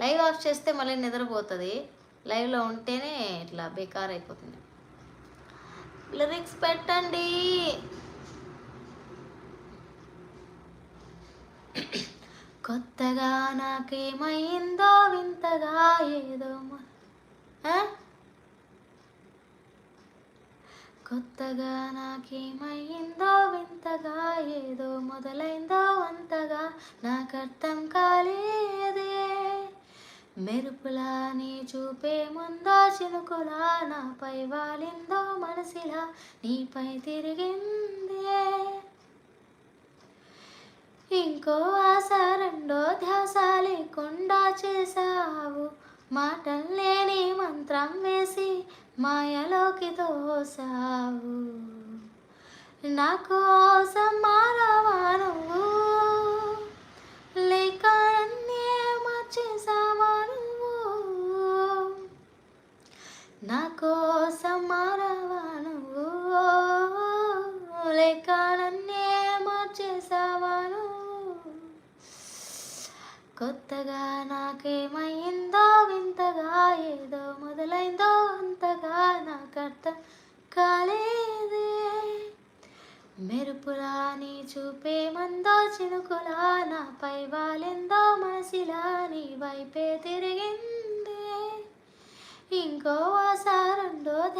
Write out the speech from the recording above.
Live of చేస్తే మళ్ళీ నిద్రపోతుంది, లైవ్లో ఉంటేనే ఇట్లా బేకార్ అయిపోతుంది. లిరిక్స్ పెట్టండి. కొత్తగా నాకేమైందో వింతగా ఏదో కొత్తగా నాకేమైందో వింతగా ఏదో మొదలైందో అంతగా నాకర్థం కాలేదే. మెరుపులా నీ చూపే ముందో చినుకులా నాపై వాలిందో మనసిలా నీపై తిరిగిందే. ఇంకో ఆశ రెండో ధ్యాస లేకుండా చేసావు, మాటల్లేని మంత్రం వేసి మాయలోకి తోసావు. నా కోసం మారవా నువ్వు, లేక నన్నే మార్చేసావా నువ్వు. నా కోసం మారవా నువ్వు, లేక నన్నే మార్చేసావా నువ్వు. కొత్తగా నాకేమైందో వింతగా ఏదో మొదలైందో అంతగా నాకర్థం కాలేదే. మెరుపులా నీ చూపే మందో చినుకులా నాపై వాలిందో మనసిలా నీ వైపే తిరిగిందే. ఇంకో ఆశ రెండో